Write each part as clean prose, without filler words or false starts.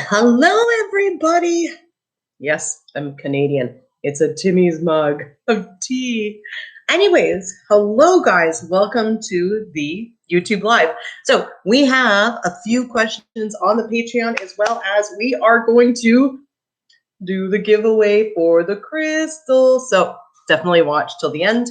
Hello, everybody. Yes, I'm Canadian. It's a Timmy's mug of tea. Anyways, hello, guys. Welcome to the YouTube Live. So we have a few questions on the Patreon, as well as we are going to do the giveaway for the crystal. So definitely watch till the end.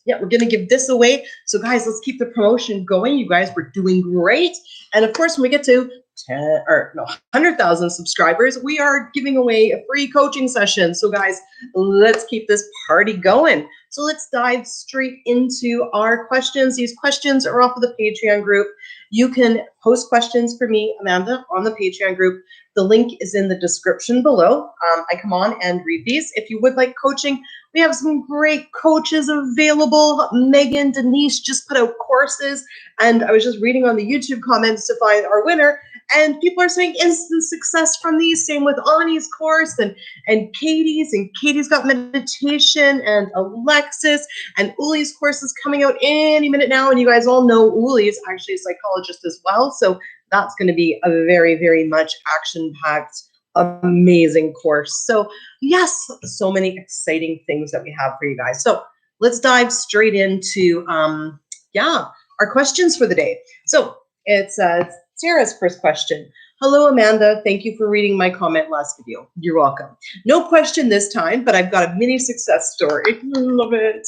Yeah, we're going to give this away. So guys, let's keep the promotion going. You guys were doing great. And of course, when we get to 100,000 subscribers, we are giving away a free coaching session. So guys, let's keep this party going. So let's dive straight into our questions. These questions are off of the Patreon group. You can post questions for me, Amanda, on the Patreon group. The link is in the description below. I come on and read these. If you would like coaching, we have some great coaches available. Megan, Denise just put out courses, and I was just reading on the YouTube comments to find our winner, and people are saying instant success from these. Same with Ani's course and Katie's, and Katie's got meditation, and Alexis, and Uli's course is coming out any minute now, and you guys all know Uli is actually a psychologist as well, so that's going to be a very, very much action-packed, amazing course. So yes, so many exciting things that we have for you guys. So let's dive straight into, our questions for the day. So it's Sarah's first question. Hello, Amanda. Thank you for reading my comment last video. You're welcome. No question this time, but I've got a mini success story. Love it.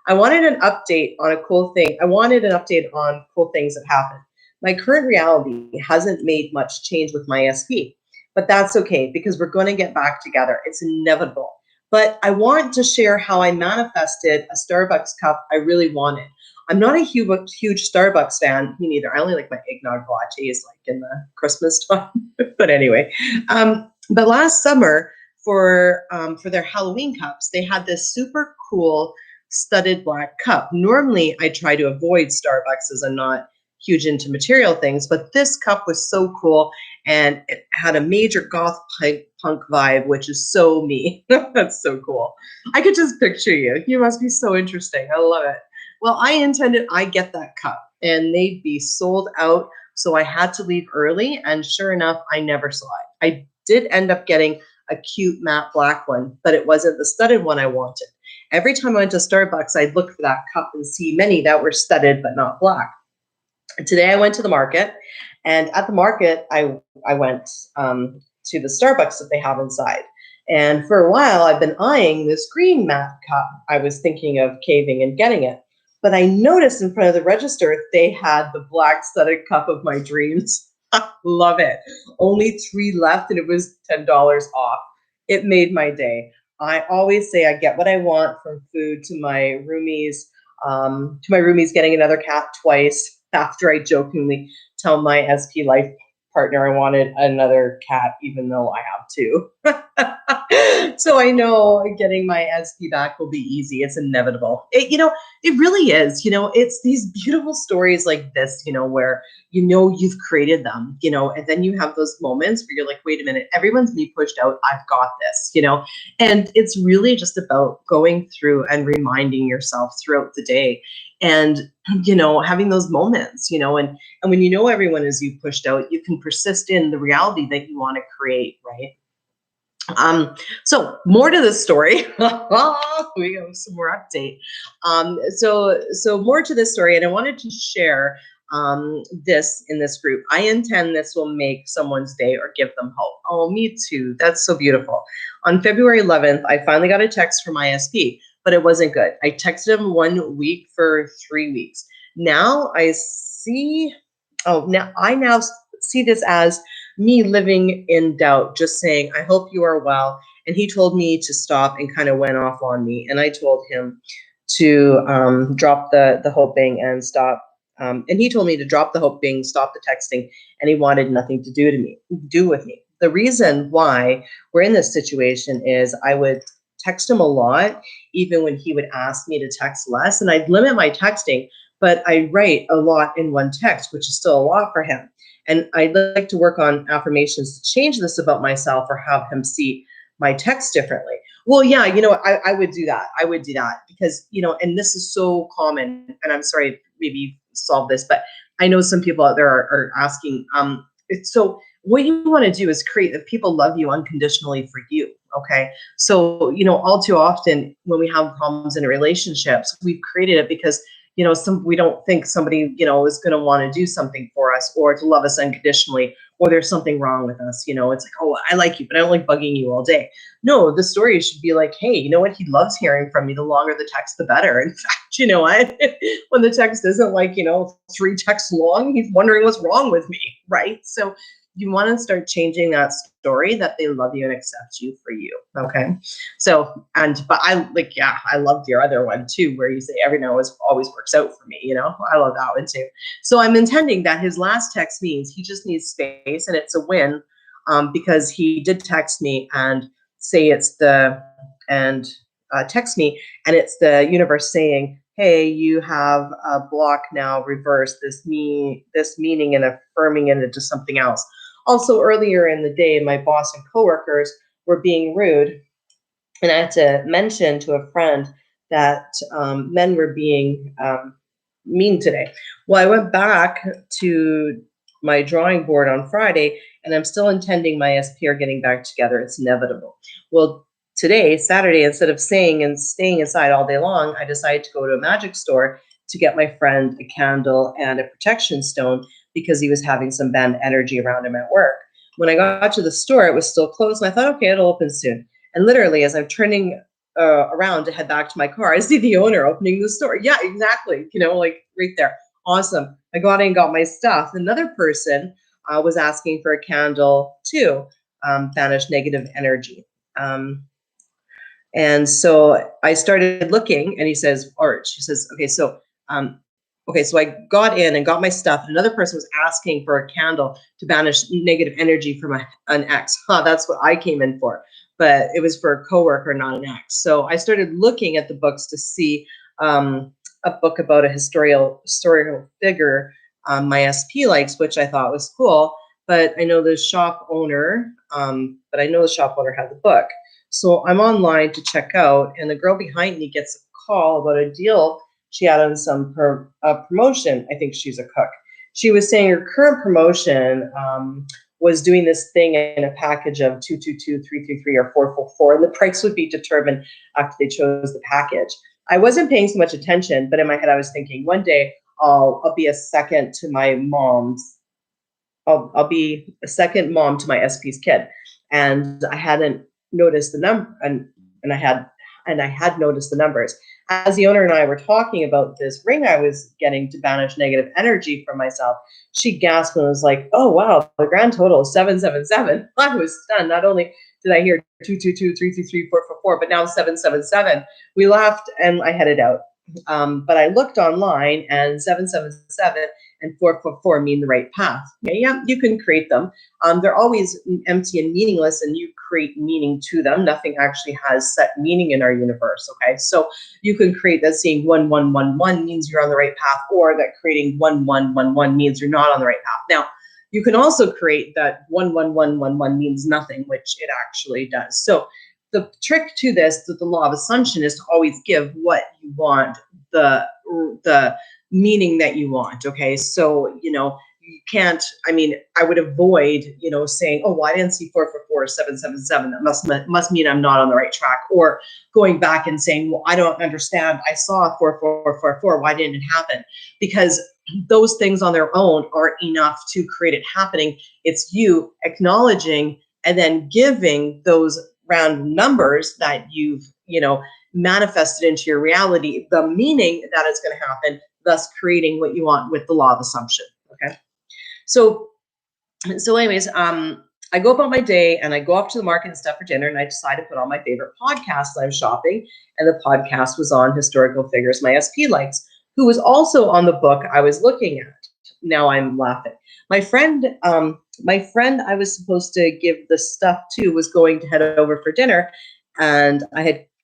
I wanted an update on a cool thing. I wanted an update on cool things that happened. My current reality hasn't made much change with my SP, but that's okay because we're going to get back together. It's inevitable. But I want to share how I manifested a Starbucks cup I really wanted. I'm not a huge Starbucks fan. Me neither. I only like my eggnog lattes like in the Christmas time. But anyway, but last summer for their Halloween cups, they had this super cool studded black cup. Normally, I try to avoid Starbucks as I'm not huge into material things, but this cup was so cool, and it had a major goth punk vibe, which is so me. That's so cool. I could just picture you. You must be so interesting. I love it. Well, I get that cup, and they'd be sold out, so I had to leave early, and sure enough, I never saw it. I did end up getting a cute matte black one, but it wasn't the studded one I wanted. Every time I went to Starbucks, I'd look for that cup and see many that were studded but not black. Today I went to the market, and at the market I went to the Starbucks that they have inside. And for a while I've been eyeing this green matte cup. I was thinking of caving and getting it. But I noticed in front of the register they had the black studded cup of my dreams. Love it. Only 3 left, and it was $10 off. It made my day. I always say I get what I want from food to my roomies. Getting another cat twice after I jokingly tell my SP life partner I wanted another cat, even though I have 2. So I know getting my SP back will be easy. It's inevitable. It really is. It's these beautiful stories like this, where you've created them, and then you have those moments where you're like, wait a minute, everyone's being pushed out. I've got this, and it's really just about going through and reminding yourself throughout the day and, having those moments, and when everyone is you pushed out, you can persist in the reality that you want to create, right? So more to this story. We have some more update. So more to this story, and I wanted to share this in this group. I intend this will make someone's day or give them hope. Oh, me too. That's so beautiful. On February 11th, I finally got a text from my SP, but it wasn't good. I texted him 1 week for 3 weeks. Now I now see this as me living in doubt, just saying, I hope you are well. And he told me to stop and kind of went off on me. And I told him to drop the hoping and stop. And he told me to drop the hoping, stop the texting, and he wanted nothing to do with me. The reason why we're in this situation is I would text him a lot, even when he would ask me to text less. And I'd limit my texting, but I write a lot in one text, which is still a lot for him. And I'd like to work on affirmations to change this about myself or have him see my text differently. Well, yeah, I would do that. I would do that because, and this is so common, and I'm sorry, maybe you solve this, but I know some people out there are asking, so what you want to do is create that people love you unconditionally for you. Okay. So, all too often when we have problems in relationships, we've created it because, we don't think somebody, is going to want to do something for us or to love us unconditionally, or there's something wrong with us. It's like, oh, I like you, but I don't like bugging you all day. No, the story should be like, hey, you know what? He loves hearing from me. The longer the text, the better. In fact, what? When the text isn't like, 3 texts long, he's wondering what's wrong with me, right? So you want to start changing that story that they love you and accept you for you. Okay. So, but I like, yeah, I loved your other one too, where you say every now always works out for me. I love that one too. So I'm intending that his last text means he just needs space, and it's a win, because he did text me and say text me, and it's the universe saying, hey, you have a block now, reverse this meaning and affirming it into something else. Also, earlier in the day, my boss and coworkers were being rude, and I had to mention to a friend that men were being mean today. Well, I went back to my drawing board on Friday, and I'm still intending my SP are getting back together. It's inevitable. Well, today, Saturday, instead of staying inside all day long, I decided to go to a magic store to get my friend a candle and a protection stone because he was having some bad energy around him at work. When I got to the store, it was still closed, and I thought, okay, it'll open soon. And literally, as I'm turning around to head back to my car, I see the owner opening the store. Yeah, exactly. Like right there. Awesome. I got in and got my stuff. Another person was asking for a candle to banish negative energy. And so I started looking, and he says, Arch, he says, okay, so I got in and got my stuff. And another person was asking for a candle to banish negative energy from an ex. That's what I came in for. But it was for a coworker, not an ex. So I started looking at the books to see a book about a historical figure my SP likes, which I thought was cool. But I know the shop owner, had the book. So I'm online to check out, and the girl behind me gets a call about a deal she had on some promotion. I think she's a cook. She was saying her current promotion was doing this thing in a package of 222, 333, or 444, and the price would be determined after they chose the package. I wasn't paying so much attention, but in my head I was thinking, one day I'll be a second to my mom's. I'll be a second mom to my SP's kid, and I hadn't noticed the number, and I had noticed the numbers. As the owner and I were talking about this ring I was getting to banish negative energy from myself, she gasped and was like, "Oh wow, the grand total is 777." I was stunned. Not only did I hear 222, 333, 444, but now 777. We laughed and I headed out. But I looked online, and 777 and 444 mean the right path. Yeah, you can create them. They're always empty and meaningless, and you create meaning to them. Nothing actually has set meaning in our universe. Okay, so you can create that saying 1111 means you're on the right path, or that creating 1111 means you're not on the right path. Now, you can also create that 11111 means nothing, which it actually does. So the trick to this, that the law of assumption, is to always give what you want the meaning that you want. Okay, so you can't. I mean, I would avoid saying, "Oh, well, I didn't see 444 777. That must mean I'm not on the right track," or going back and saying, "Well, I don't understand. I saw 4444. Why didn't it happen?" Because those things on their own aren't enough to create it happening. It's you acknowledging and then giving those round numbers that you've manifested into your reality the meaning that it's going to happen, thus creating what you want with the law of assumption. Okay, so anyways, I go about my day and I go up to the market and stuff for dinner, and I decide to put on my favorite podcast. I was shopping, and the podcast was on historical figures my SP likes, who was also on the book I was looking at. Now I'm laughing. My friend I was supposed to give the stuff to was going to head over for dinner, and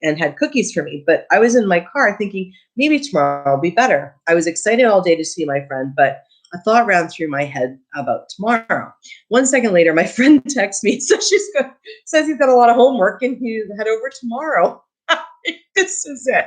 had cookies for me. But I was in my car thinking maybe tomorrow will be better. I was excited all day to see my friend, but a thought ran through my head about tomorrow. 1 second later, my friend texts me, says he's got a lot of homework and he'll head over tomorrow. This is it,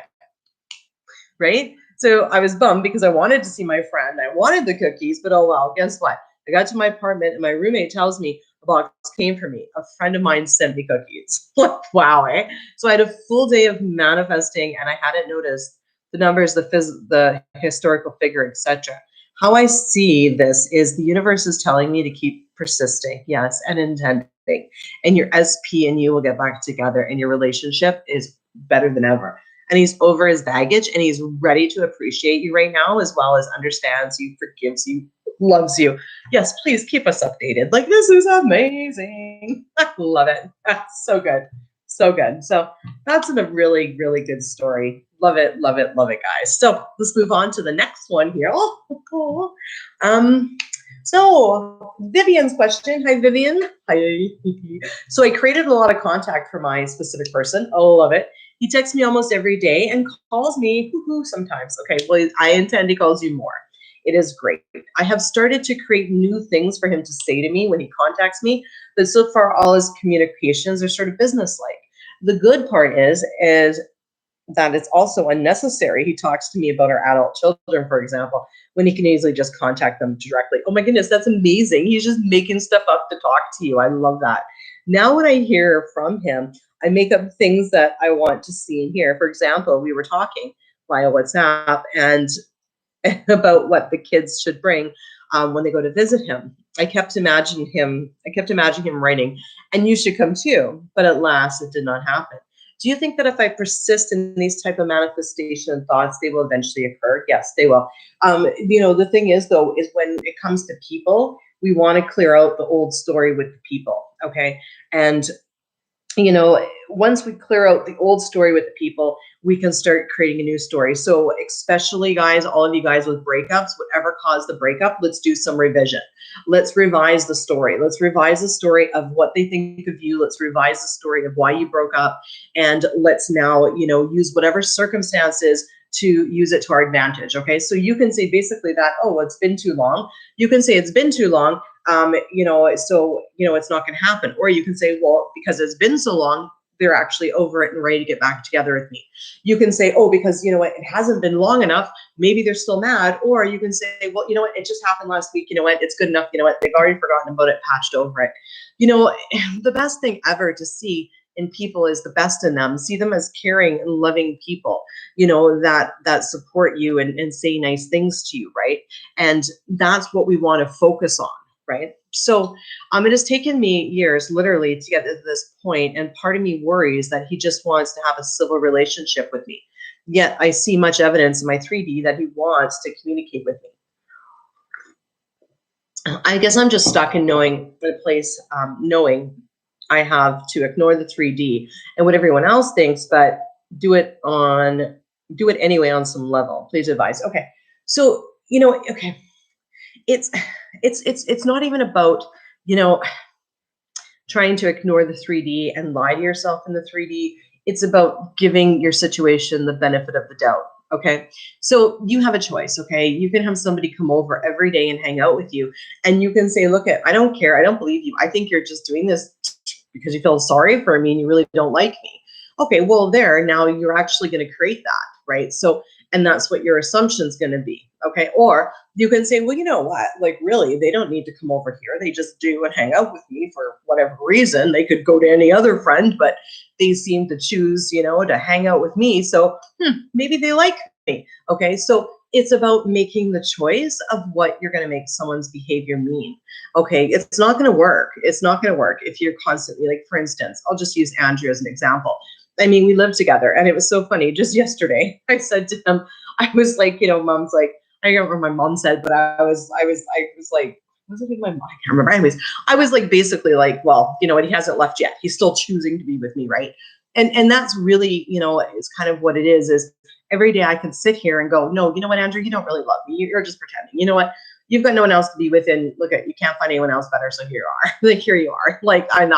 right? So I was bummed because I wanted to see my friend. I wanted the cookies, but oh well, guess what? I got to my apartment and my roommate tells me a box came for me. A friend of mine sent me cookies. Like, wow, eh? So I had a full day of manifesting and I hadn't noticed the numbers, the historical figure, etc. How I see this is the universe is telling me to keep persisting, yes, and intending. And your SP and you will get back together and your relationship is better than ever. And he's over his baggage and he's ready to appreciate you right now, as well as understands you, forgives you, loves you. Yes, please keep us updated. Like, this is amazing. I love it. That's so good. So good. So that's a really, really good story. Love it, love it, love it, guys. So let's move on to the next one here. Oh, cool. So Vivian's question. Hi, Vivian. Hi. So I created a lot of contact for my specific person. Oh, love it. He texts me almost every day and calls me sometimes. Okay, well, I intend he calls you more. It is great. I have started to create new things for him to say to me when he contacts me, but so far all his communications are sort of business-like. The good part is that it's also unnecessary. He talks to me about our adult children, for example, when he can easily just contact them directly. Oh my goodness, that's amazing. He's just making stuff up to talk to you. I love that. Now when I hear from him, I make up things that I want to see and hear. For example, we were talking via WhatsApp and about what the kids should bring when they go to visit him. I kept imagining him writing, and you should come too. But at last, it did not happen. Do you think that if I persist in these type of manifestation thoughts, they will eventually occur? Yes, they will. The thing is, though, is when it comes to people, we want to clear out the old story with the people, okay? And once we clear out the old story with the people, we can start creating a new story. So especially guys, all of you guys with breakups, whatever caused the breakup, let's do some revision. Let's revise the story. Let's revise the story of what they think of you. Let's revise the story of why you broke up. And let's now, use whatever circumstances to use it to our advantage. Okay. So you can say basically that, oh, it's been too long. You can say it's been too long. It's not going to happen. Or you can say, well, because it's been so long, they're actually over it and ready to get back together with me. You can say, oh, because it hasn't been long enough, maybe they're still mad. Or you can say, well, it just happened last week. It's good enough. They've already forgotten about it, patched over it. The best thing ever to see in people is the best in them. See them as caring and loving people, that support you and say nice things to you, right? And that's what we want to focus on. Right. So it has taken me years literally to get to this point, and part of me worries that he just wants to have a civil relationship with me. Yet I see much evidence in my 3D that he wants to communicate with me. I guess I'm just stuck in knowing I have to ignore the 3D and what everyone else thinks, but do it anyway on some level. Please advise. Okay. So, okay. It's not even about, trying to ignore the 3D and lie to yourself in the 3D. It's about giving your situation the benefit of the doubt. Okay. So you have a choice. Okay. You can have somebody come over every day and hang out with you. And you can say, look, I don't care. I don't believe you. I think you're just doing this because you feel sorry for me and you really don't like me. Okay. Well, now you're actually going to create that. Right. So, and that's what your assumption is going to be. Okay. Or you can say, well, you know what? Like, really, they don't need to come over here. They just do and hang out with me for whatever reason. They could go to any other friend, but they seem to choose, to hang out with me. So maybe they like me. Okay. So it's about making the choice of what you're going to make someone's behavior mean. Okay. It's not going to work. It's not going to work if you're constantly, like, for instance, I'll just use Andrew as an example. I mean, we lived together and it was so funny. Just yesterday, I said to him, I was like, mom's like, I don't remember what my mom said, but I was like, was it in my mind? I can't remember. Anyways, I was like, basically like, well, he hasn't left yet. He's still choosing to be with me. Right. And that's really, is kind of what it is every day I can sit here and go, no, you know what, Andrew, you don't really love me. You're just pretending. You know what? You've got no one else to be with, and look at, you can't find anyone else better. So here you are. Like, here you are. Like, I'm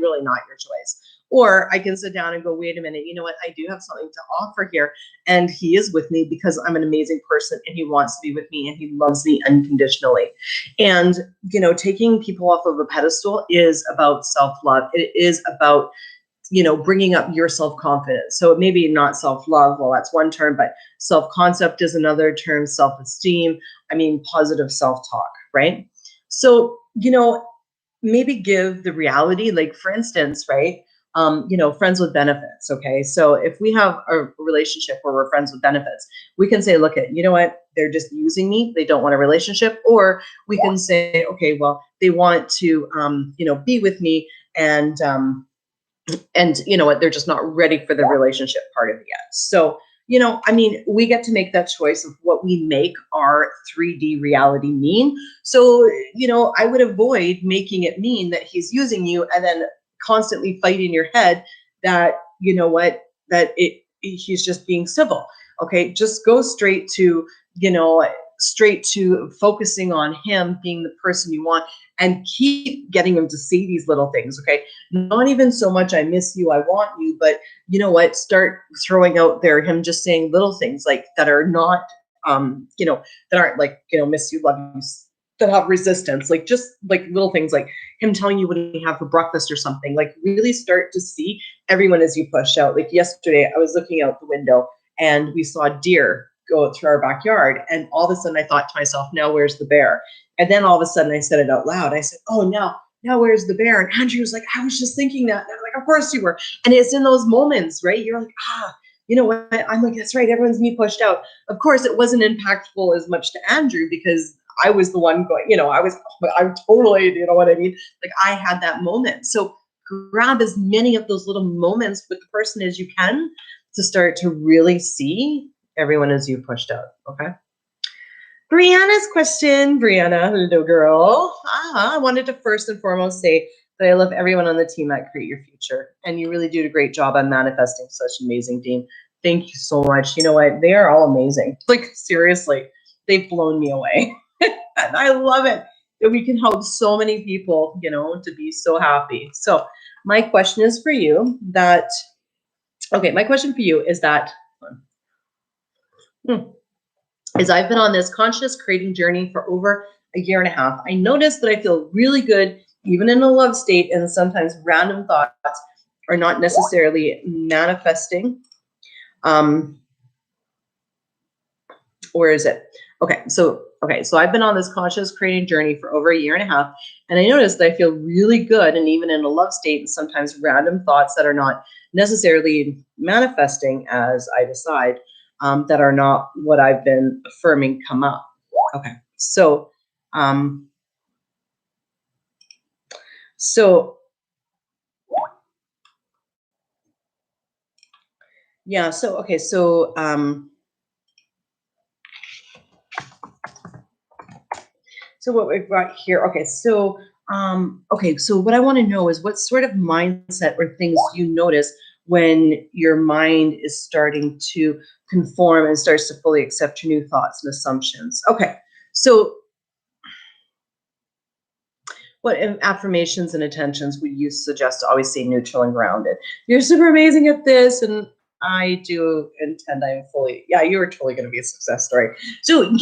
really not your choice. Or I can sit down and go, wait a minute, you know what? I do have something to offer here. And he is with me because I'm an amazing person and he wants to be with me and he loves me unconditionally. And, taking people off of a pedestal is about self-love. It is about, bringing up your self-confidence. So maybe not self-love, well, that's one term, but self-concept is another term, self-esteem. I mean, positive self-talk, right? So, maybe give the reality, like for instance, right? Friends with benefits. Okay. So if we have a relationship where we're friends with benefits, we can say, look at, you know what, they're just using me. They don't want a relationship. Or we can say, okay, well, they want to, be with me, and you know what, they're just not ready for the relationship part of it yet. So we get to make that choice of what we make our 3D reality mean. So I would avoid making it mean that he's using you and then constantly fight in your head that he's just being civil. Okay, just go straight to focusing on him being the person you want, and keep getting him to see these little things. Okay, not even so much I miss you, I want you, but start throwing out there him just saying little things like that are not that aren't like miss you, love you, that have resistance, like just like little things like him telling you what he have for breakfast or something. Like really start to see everyone as you push out. Like yesterday I was looking out the window and we saw deer go through our backyard, and all of a sudden I thought to myself, now where's the bear? And then all of a sudden I said it out loud. I said, oh, now where's the bear? And Andrew was like, I was just thinking that. And I was like, of course you were. And it's in those moments, right? You're like, you know what? I'm like, that's right. Everyone's me pushed out. Of course, it wasn't impactful as much to Andrew because I was the one going, I'm totally, you know what I mean? Like I had that moment. So grab as many of those little moments with the person as you can to start to really see everyone as you pushed out. Okay. Brianna's question. Brianna, little girl. I wanted to first and foremost say that I love everyone on the team at Create Your Future. And you really do a great job on manifesting such an amazing team. Thank you so much. You know what? They are all amazing. Like, seriously, they've blown me away. And I love it that we can help so many people, to be so happy. So my question is for you that, my question for you is that, is I've been on this conscious creating journey for over a year and a half. I noticed that I feel really good, even in a love state, and sometimes random thoughts are not necessarily manifesting. Or is it? So I've been on this conscious creating journey for over a year and a half, and I noticed that I feel really good, and even in a love state, and sometimes random thoughts that are not necessarily manifesting as I decide, that are not what I've been affirming come up. Okay, so yeah, so what we've got here, so what I want to know is what sort of mindset or things you notice when your mind is starting to conform and starts to fully accept your new thoughts and assumptions. Okay, so what affirmations and intentions would you suggest to always stay neutral and grounded? You're super amazing at this, and I do intend I'm fully, you are totally going to be a success story. So,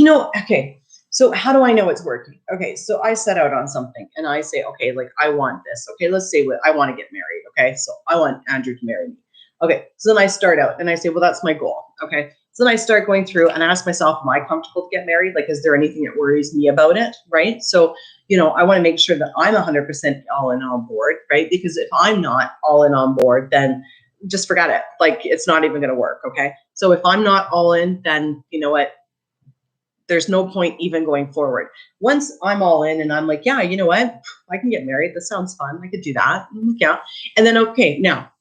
so how do I know it's working? Okay, so I set out on something and I say, okay, like I want this. Okay, let's say I want to get married. Okay, so I want Andrew to marry me. Okay, so then I start out and I say, well, that's my goal. Okay, so then I start going through and ask myself, am I comfortable to get married? Like, is there anything that worries me about it? Right? So, I want to make sure that I'm 100% all in on board, right? Because if I'm not all in on board, then just forget it. Like, it's not even going to work. Okay, so if I'm not all in, then you know what? There's no point even going forward. Once I'm all in and I'm like, yeah, you know what? I can get married. This sounds fun. I could do that. Yeah. And then, okay, now,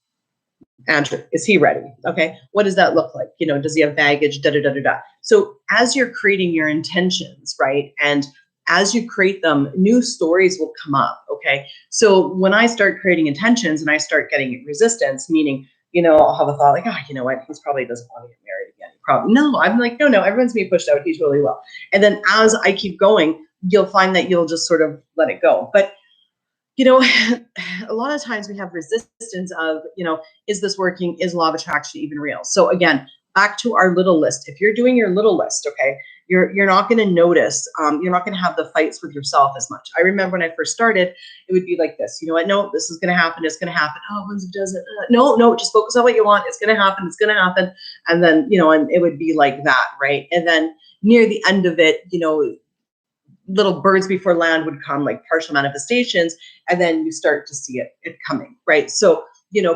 Andrew, is he ready? Okay. What does that look like? Does he have baggage? Da, da, da, da, da. So as you're creating your intentions, right? And as you create them, new stories will come up. Okay. So when I start creating intentions and I start getting resistance, meaning, I'll have a thought like, you know what? He's probably doesn't want to get married again. Probably no. I'm like, no, everyone's being pushed out. He's really well. And then as I keep going, you'll find that you'll just sort of let it go. But a lot of times we have resistance of, is this working? Is law of attraction even real? So again, back to our little list. If you're doing your little list, okay, you're not going to notice, you're not going to have the fights with yourself as much. I remember when I first started, it would be like this. You know what? No, this is going to happen. It's going to happen. Oh, once it doesn't, no, just focus on what you want. It's going to happen. It's going to happen. And then, and it would be like that, right? And then near the end of it, little birds before land would come, like partial manifestations, and then you start to see it coming, right? So,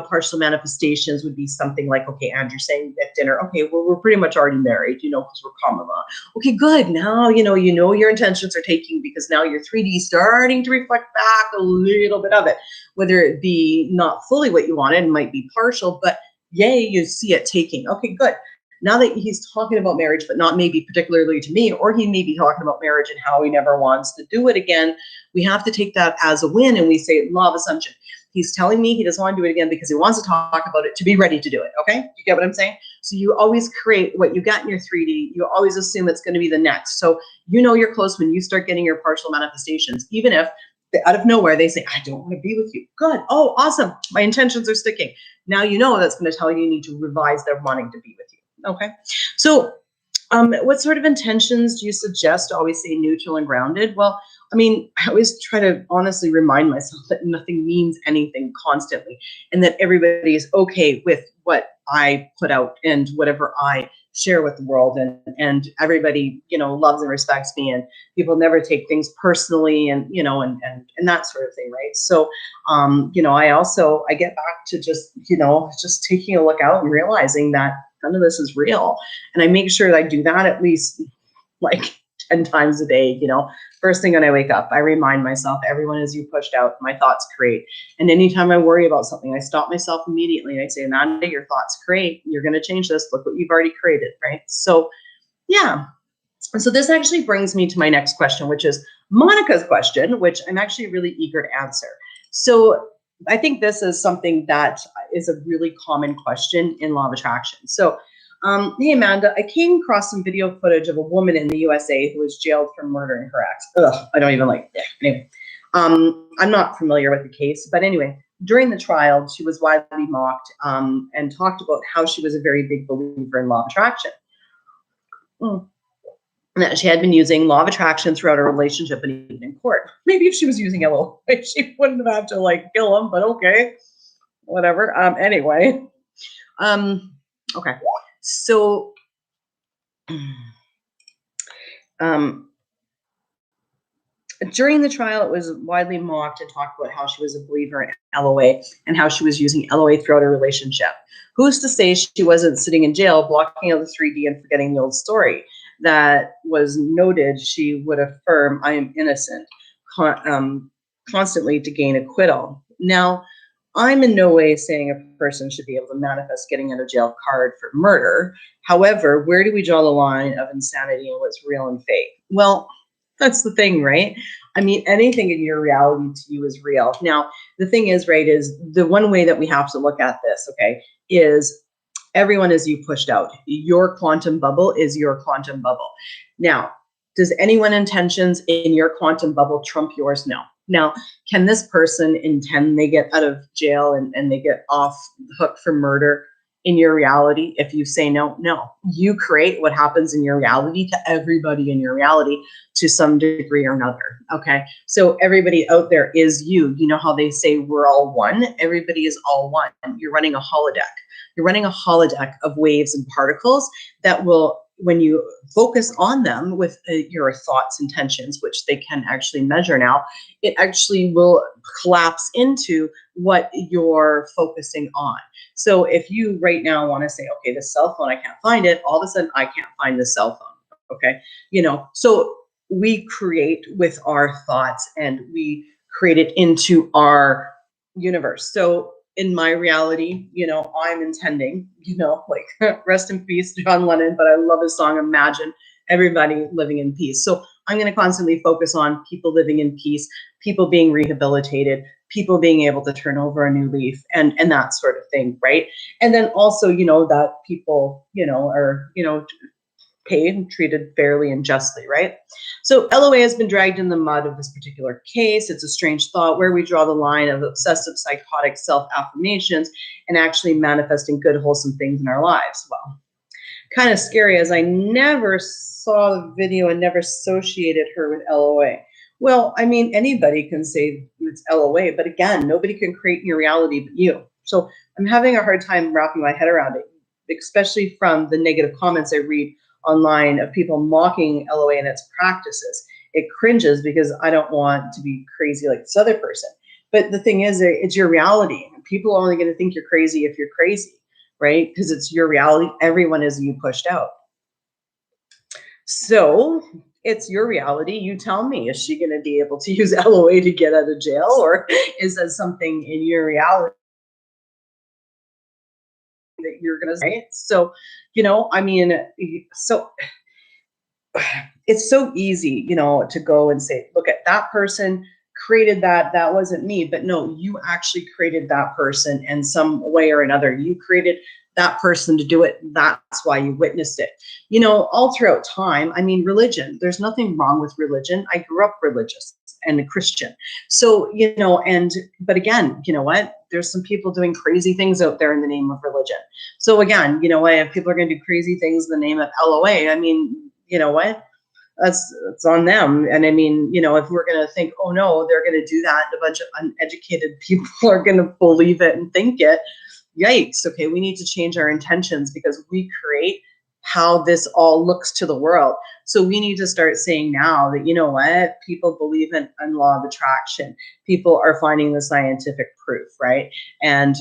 partial manifestations would be something like, okay, Andrew saying at dinner, okay, well, we're pretty much already married, because we're common law. Okay, good. Now, your intentions are taking, because now your 3D starting to reflect back a little bit of it, whether it be not fully what you wanted, might be partial, but yay, you see it taking. Okay, good. Now that he's talking about marriage, but not maybe particularly to me, or he may be talking about marriage and how he never wants to do it again, we have to take that as a win, and we say law of assumption. He's telling me he doesn't want to do it again because he wants to talk about it to be ready to do it. Okay, you get what I'm saying? So you always create what you got in your 3D. You always assume it's going to be the next. So you're close when you start getting your partial manifestations, even if out of nowhere they say, I don't want to be with you. Good. Oh, awesome. My intentions are sticking. Now that's going to tell you need to revise their wanting to be with you. Okay. So what sort of intentions do you suggest to always say neutral and grounded? Well, I always try to honestly remind myself that nothing means anything constantly, and that everybody is okay with what I put out and whatever I share with the world, and everybody, loves and respects me, and people never take things personally, and that sort of thing, right? So, I get back to just taking a look out and realizing that none of this is real, and I make sure that I do that at least like 10 times a day. First thing when I wake up, I remind myself, everyone is you pushed out, my thoughts create. And anytime I worry about something, I stop myself immediately and I say, Amanda, your thoughts create. You're going to change this. Look what you've already created, right? So, yeah. And so this actually brings me to my next question, which is Monica's question, which I'm actually really eager to answer. So I think this is something that is a really common question in law of attraction. So, hey, Amanda, I came across some video footage of a woman in the USA who was jailed for murdering her ex. Ugh, I don't even like that. Anyway, I'm not familiar with the case, but anyway, during the trial, she was widely mocked and talked about how she was a very big believer in law of attraction. And that she had been using law of attraction throughout her relationship and even in court. Maybe if she was using LOA, she wouldn't have had to kill him, but okay, whatever. Anyway, okay. So, during the trial, it was widely mocked and talked about how she was a believer in LOA and how she was using LOA throughout her relationship. Who's to say she wasn't sitting in jail, blocking out the 3D and forgetting the old story that was noted? She would affirm, I am innocent, constantly to gain acquittal. Now, I'm in no way saying a person should be able to manifest getting out of jail card for murder. However, where do we draw the line of insanity and what's real and fake? Well, that's the thing, right? Anything in your reality to you is real. Now, the thing is, right, is the one way that we have to look at this, okay, is everyone is you pushed out. Your quantum bubble is your quantum bubble. Now, does anyone intentions in your quantum bubble trump yours? No. Now, can this person intend they get out of jail and they get off the hook for murder in your reality? If you say no, no. You create what happens in your reality to everybody in your reality to some degree or another, okay? So everybody out there is you. You know how they say we're all one? Everybody is all one. You're running a holodeck. You're running a holodeck of waves and particles that will, when you focus on them with your thoughts, intentions, which they can actually measure now, it actually will collapse into what you're focusing on. So if you right now want to say, okay, the cell phone, I can't find it, all of a sudden I can't find the cell phone, okay? So we create with our thoughts and we create it into our universe. So in my reality, I'm intending, rest in peace, John Lennon, but I love his song, Imagine Everybody Living in Peace. So I'm going to constantly focus on people living in peace, people being rehabilitated, people being able to turn over a new leaf and that sort of thing, right? And then also, that people, are, paid and treated fairly and justly, right? So LOA has been dragged in the mud of this particular case. It's a strange thought where we draw the line of obsessive psychotic self-affirmations and actually manifesting good, wholesome things in our lives. Well, kind of scary as I never saw the video and never associated her with LOA. Well, anybody can say it's LOA, but again, nobody can create your reality but you. So I'm having a hard time wrapping my head around it, especially from the negative comments I read online of people mocking LOA and its practices. it cringes because I don't want to be crazy like this other person. But the thing is, it's your reality. People are only going to think you're crazy if you're crazy, right? Because it's your reality. Everyone is you pushed out. So it's your reality. You tell me, is she going to be able to use LOA to get out of jail, or is that something in your reality that you're going to say? So, I mean, so it's so easy, to go and say, look at that person created that wasn't me. But no, you actually created that person in some way or another. You created that person to do it. That's why you witnessed it. All throughout time, I mean, religion, there's nothing wrong with religion. I grew up religious and a Christian. So, but again, you know what? There's some people doing crazy things out there in the name of religion. So again, if people are going to do crazy things in the name of LOA, I mean, you know what? That's on them. And I mean, if we're going to think, oh no, they're going to do that, a bunch of uneducated people are going to believe it and think it. Yikes. Okay, we need to change our intentions, because we create how this all looks to the world. So we need to start saying now that, what, people believe in law of attraction. People are finding the scientific proof, right? And,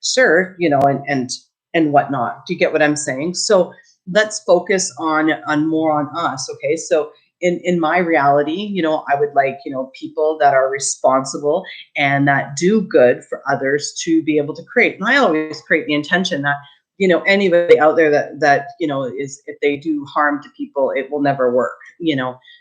sure, and whatnot. Do you get what I'm saying? So let's focus on more on us. Okay, so in my reality, I would like, people that are responsible and that do good for others to be able to create. And I always create the intention that, anybody out there that is, if they do harm to people, it will never work.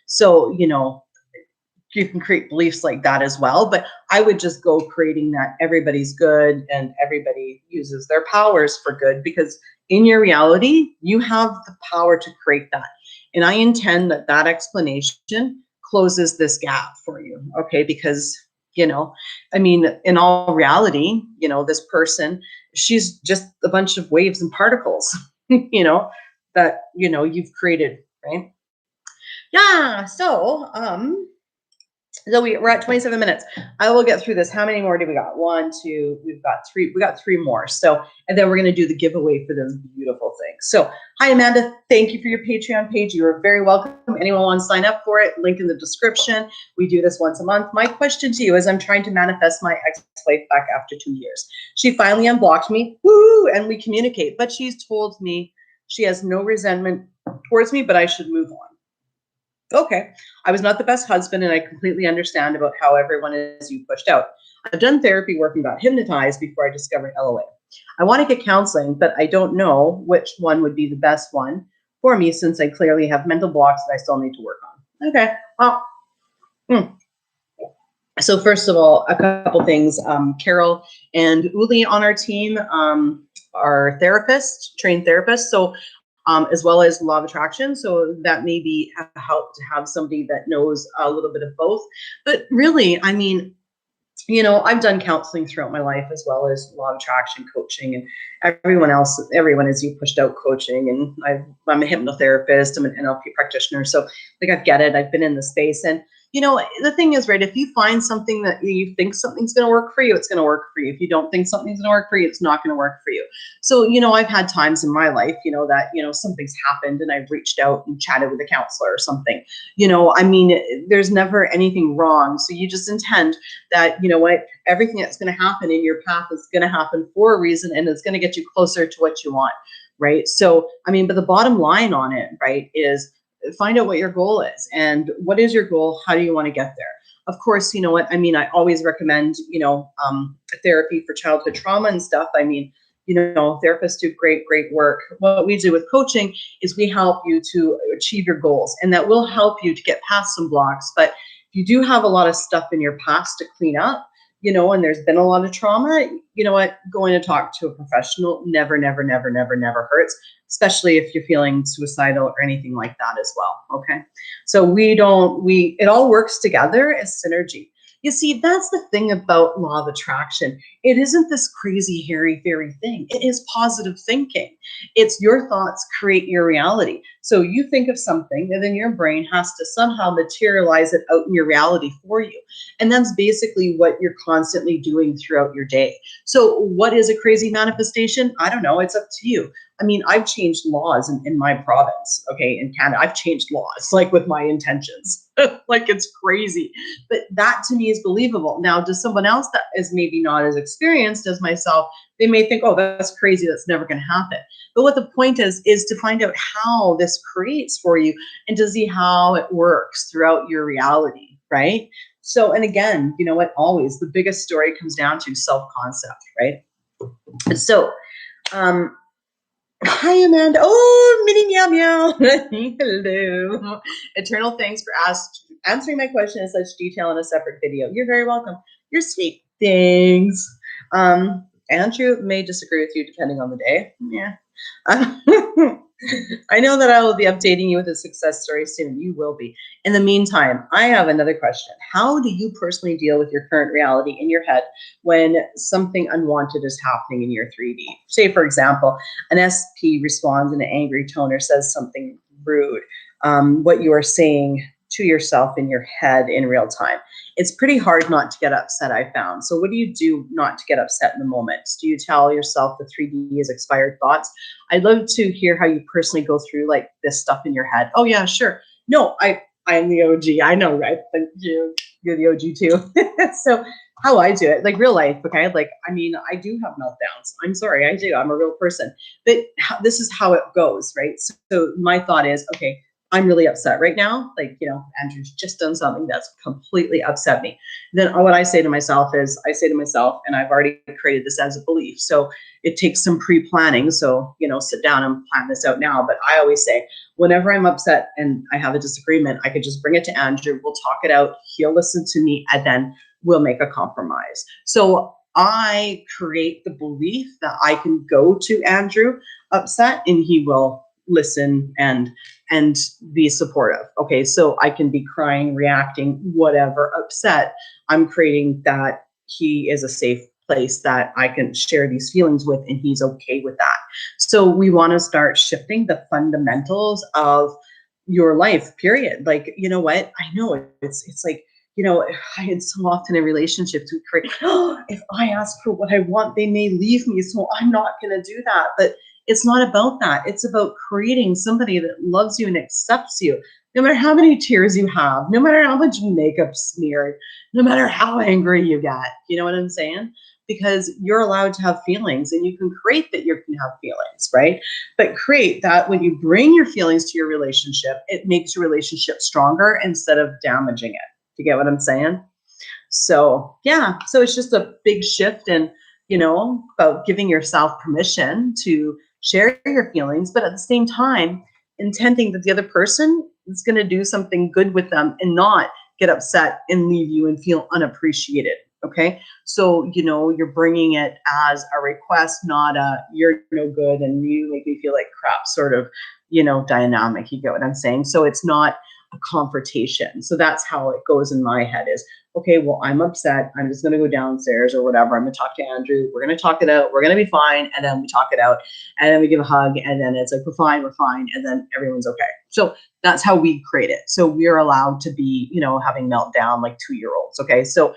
So you can create beliefs like that as well. But I would just go creating that everybody's good and everybody uses their powers for good, because in your reality, you have the power to create that. And I intend that explanation closes this gap for you. Okay. Because, I mean, in all reality, this person, she's just a bunch of waves and particles, that, you've created, right? Yeah. So we're at 27 minutes. I will get through this. How many more do we got? One, two, we've got three. We got three more. So, and then we're going to do the giveaway for this beautiful thing. So, hi, Amanda. Thank you for your Patreon page. You are very welcome. Anyone want to sign up for it? Link in the description. We do this once a month. My question to you is, I'm trying to manifest my ex-wife back after 2 years. She finally unblocked me. Woo! And we communicate. But she's told me she has no resentment towards me, but I should move on. Okay, I was not the best husband, and I completely understand about how everyone is you pushed out. I've done therapy work and got hypnotized before I discovered LOA. I want to get counseling, but I don't know which one would be the best one for me, since I clearly have mental blocks that I still need to work on. Okay, well, so first of all, a couple things. Carol and Uli on our team are therapists, trained therapists. So as well as law of attraction. So that may be a help to have somebody that knows a little bit of both. But really, I mean, I've done counseling throughout my life, as well as law of attraction coaching, and everyone is you pushed out coaching. And I'm a hypnotherapist, I'm an NLP practitioner. So like, I get it. I've been in the space. And the thing is, right, if you find something that you think something's going to work for you, it's going to work for you. If you don't think something's going to work for you, it's not going to work for you. So, I've had times in my life, that, something's happened and I've reached out and chatted with a counselor or something. I mean, there's never anything wrong. So you just intend that, what, everything that's going to happen in your path is going to happen for a reason, and it's going to get you closer to what you want, right? So, I mean, but the bottom line on it, right, is find out what your goal is, and what is your goal? How do you want to get there? Of course, what, I mean, I always recommend, therapy for childhood trauma and stuff. I mean, therapists do great work. What we do with coaching is we help you to achieve your goals, and that will help you to get past some blocks. But if you do have a lot of stuff in your past to clean up, and there's been a lot of trauma, what, going to talk to a professional never hurts, especially if you're feeling suicidal or anything like that as well. Okay. So it all works together as synergy. You see, that's the thing about law of attraction. It isn't this crazy, hairy, fairy thing. It is positive thinking. It's your thoughts create your reality. So you think of something, and then your brain has to somehow materialize it out in your reality for you. And that's basically what you're constantly doing throughout your day. So what is a crazy manifestation? I don't know. It's up to you. I mean, I've changed laws in my province, okay, in Canada. I've changed laws, like, with my intentions. Like it's crazy. But that to me is believable. Now, to someone else that is maybe not as experienced as myself, they may think, oh, that's crazy. That's never going to happen. But what the point is to find out how this creates for you and to see how it works throughout your reality, right? So, and again, you know what? Always the biggest story comes down to self-concept, right? So, hi, Amanda. Oh, mini meow meow. Hello. Eternal thanks for answering my question in such detail in a separate video. You're very welcome. You're sweet. Thanks. Andrew may disagree with you depending on the day. Yeah. I know that I will be updating you with a success story soon. You will be. In the meantime, I have another question. How do you personally deal with your current reality in your head when something unwanted is happening in your 3D? Say, for example, an SP responds in an angry tone or says something rude. What you are saying to yourself in your head in real time. It's pretty hard not to get upset, I found. So what do you do not to get upset in the moment? Do you tell yourself the 3D is expired thoughts? I'd love to hear how you personally go through like this stuff in your head. Oh yeah, sure. No, I'm the OG. I know, right? Thank you. You're the OG too. So how I do it, like real life, okay? Like, I mean, I do have meltdowns. I'm sorry, I do. I'm a real person. But this is how it goes, right? So my thought is, okay, I'm really upset right now. Like, you know, Andrew's just done something that's completely upset me. Then what I say to myself is, and I've already created this as a belief. So it takes some pre-planning. So, you know, sit down and plan this out now. But I always say, whenever I'm upset and I have a disagreement, I could just bring it to Andrew. We'll talk it out. He'll listen to me, and then we'll make a compromise. So I create the belief that I can go to Andrew upset and he will listen and be supportive. Okay, so I can be crying, reacting, whatever, upset. I'm creating that he is a safe place that I can share these feelings with, and he's okay with that. So we want to start shifting the fundamentals of your life, period. Like, you know what? I know it's like, you know, I had so often in relationships we create, oh, if I ask for what I want, they may leave me. So I'm not going to do that. But it's not about that. It's about creating somebody that loves you and accepts you, no matter how many tears you have, no matter how much makeup smeared, no matter how angry you get. You know what I'm saying? Because you're allowed to have feelings, and you can create that you can have feelings, right? But create that when you bring your feelings to your relationship, it makes your relationship stronger instead of damaging it. You get what I'm saying? So yeah, so it's just a big shift in, you know, about giving yourself permission to share your feelings, but at the same time, intending that the other person is going to do something good with them and not get upset and leave you and feel unappreciated. Okay. So, you know, you're bringing it as a request, not a you're no good and you make me feel like crap sort of, you know, dynamic. You get what I'm saying? So it's not a confrontation. So that's how it goes in my head is, okay, well, I'm upset. I'm just going to go downstairs or whatever. I'm going to talk to Andrew. We're going to talk it out. We're going to be fine. And then we talk it out, and then we give a hug, and then it's like, we're fine. And then everyone's okay. So that's how we create it. So we're allowed to be, you know, having meltdown like 2-year-olds. Okay. So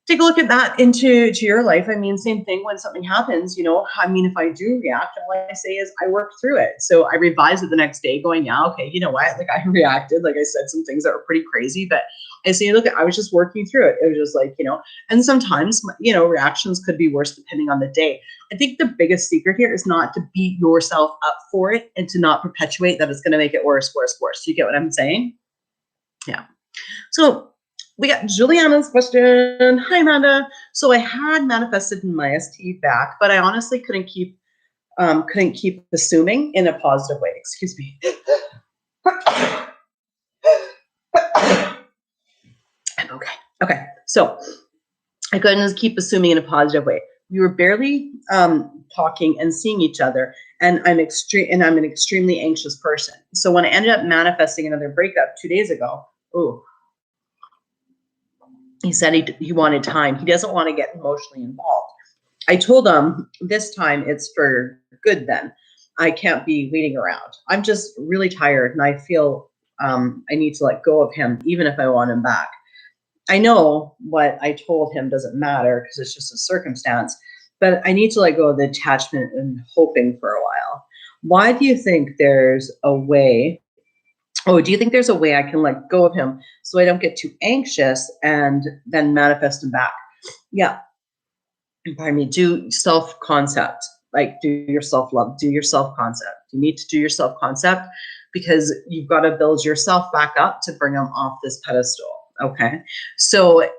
take a look at that into your life. I mean, same thing when something happens, you know, I mean, if I do react, all I say is I work through it. So I revise it the next day going, yeah, okay, you know what? Like I reacted, like I said some things that were pretty crazy, but I say, look, I was just working through it. It was just like, you know, and sometimes, you know, reactions could be worse depending on the day. I think the biggest secret here is not to beat yourself up for it and to not perpetuate that it's going to make it worse. You get what I'm saying? Yeah. So we got Juliana's question. Hi, Amanda. So I had manifested my ST back, but I honestly couldn't keep assuming in a positive way. Excuse me. I'm okay. Okay. So I couldn't keep assuming in a positive way. We were barely talking and seeing each other, and I'm an extremely anxious person. So when I ended up manifesting another breakup 2 days ago, he said he wanted time. He doesn't want to get emotionally involved. I told him this time it's for good then. I can't be waiting around. I'm just really tired and I feel I need to let go of him even if I want him back. I know what I told him doesn't matter because it's just a circumstance, but I need to let go of the attachment and hoping for a while. Why do you think there's a way Oh, do you think there's a way I can let go of him so I don't get too anxious and then manifest him back? Yeah. Pardon me. Do self-concept, like do your self-love, do your self-concept. You need to do your self-concept because you've got to build yourself back up to bring him off this pedestal. Okay. So,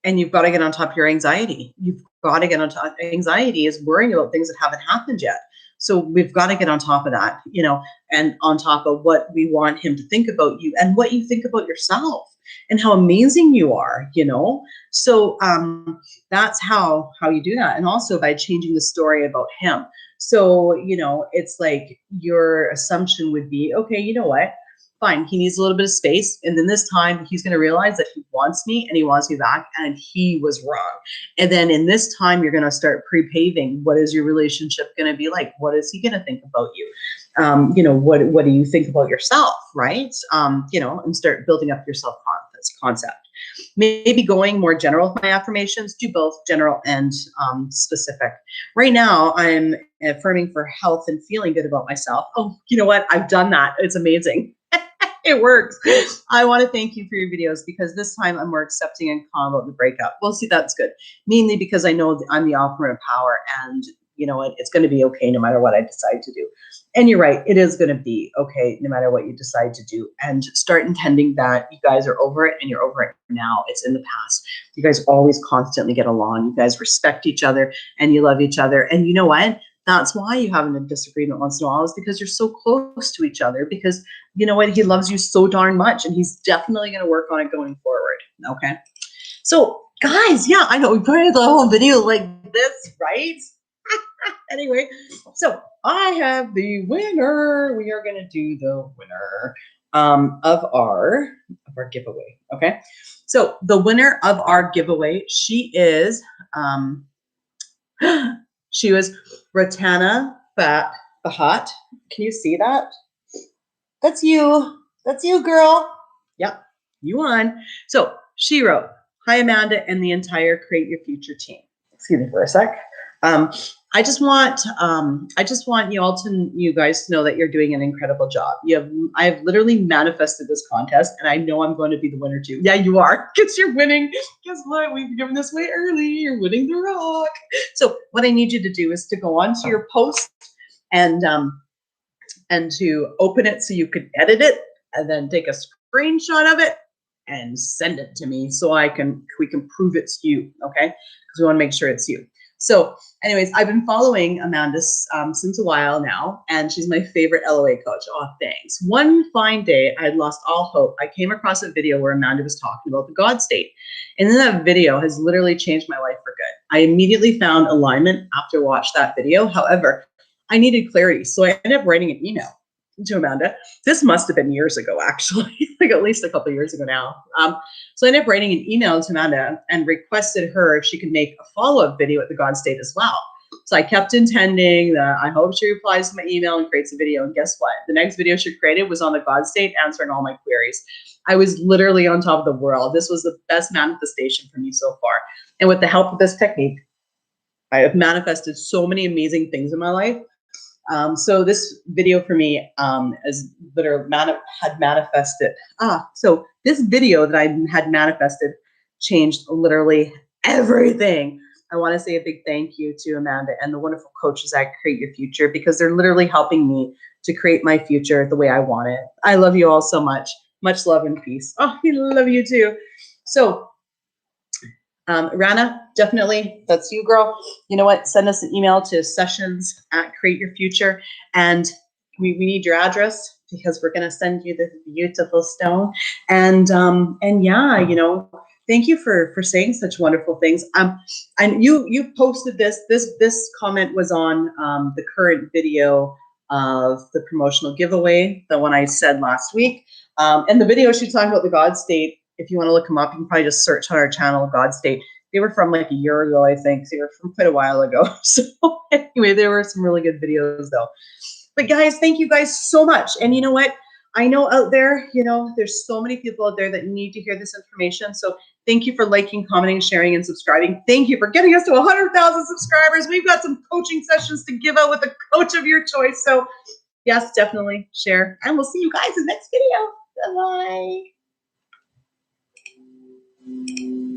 and you've got to get on top of your anxiety. You've got to get on top. Anxiety is worrying about things that haven't happened yet. So we've got to get on top of that, and on top of what we want him to think about you and what you think about yourself and how amazing you are. So that's how you do that. And also by changing the story about him. So, it's like your assumption would be, okay, you know what? Fine, he needs a little bit of space. And then this time he's going to realize that he wants me and he wants me back and he was wrong. And then in this time, you're going to start pre-paving. What is your relationship going to be like? What is he going to think about you? What do you think about yourself? Right. And start building up your self-confidence concept. Maybe going more general with my affirmations, do both general and specific. Right now, I'm affirming for health and feeling good about myself. Oh, you know what? I've done that. It's amazing. It works. I want to thank you for your videos because this time I'm more accepting and calm about the breakup. Well, see, that's good. Mainly because I know I'm the operative power and you know what, it's going to be okay no matter what I decide to do. And you're right, it is going to be okay no matter what you decide to do. And start intending that you guys are over it and you're over it now. It's in the past. You guys always constantly get along. You guys respect each other and you love each other. And you know what? That's why you have a disagreement once in a while is because you're so close to each other because you know what? He loves you so darn much and he's definitely going to work on it going forward. Okay. So guys, yeah, I know we put the whole video like this, right? Anyway, so I have the winner. We are going to do the winner of our giveaway. Okay. So the winner of our giveaway, she was Ratana Bahat. Can you see that? That's you. That's you, girl. Yep, you won. So she wrote, "Hi, Amanda and the entire Create Your Future team." Excuse me for a sec. I just want you guys to know that you're doing an incredible job. I have literally manifested this contest, and I know I'm going to be the winner too. Yeah, you are, because you're winning. Guess what? We've given this away early. You're winning the rock. So what I need you to do is to go onto your post and to open it so you could edit it and then take a screenshot of it and send it to me so we can prove it's you, okay? Because we want to make sure it's you. So anyways, I've been following Amanda since a while now, and she's my favorite LOA coach. Oh, thanks. One fine day, I had lost all hope. I came across a video where Amanda was talking about the God state. And then that video has literally changed my life for good. I immediately found alignment after watching that video. However, I needed clarity. So I ended up writing an email to Amanda. This must have been years ago, actually, like at least a couple of years ago now. So I ended up writing an email to Amanda and requested her if she could make a follow-up video at the God State as well. So I kept intending that I hope she replies to my email and creates a video. And guess what? The next video she created was on the God State answering all my queries. I was literally on top of the world. This was the best manifestation for me so far. And with the help of this technique, I have manifested so many amazing things in my life. So this video for me is literally had manifested. So this video that I had manifested changed literally everything. I want to say a big thank you to Amanda and the wonderful coaches at Create Your Future because they're literally helping me to create my future the way I want it. I love you all so much. Much love and peace. Oh, I love you too. So Rana, definitely, that's you, girl. You know what? Send us an email to sessions@Create Your Future, and we need your address because we're going to send you this beautiful stone. And yeah, thank you for saying such wonderful things. And you posted this comment was on the current video of the promotional giveaway, the one I said last week, and the video she's talking about the God State. If you want to look them up, you can probably just search on our channel, God State. They were from like a year ago, I think. They were from quite a while ago. So anyway, there were some really good videos though. But guys, thank you guys so much. And you know what? I know out there, there's so many people out there that need to hear this information. So thank you for liking, commenting, sharing, and subscribing. Thank you for getting us to 100,000 subscribers. We've got some coaching sessions to give out with a coach of your choice. So Yes, definitely share. And we'll see you guys in the next video. Bye-bye.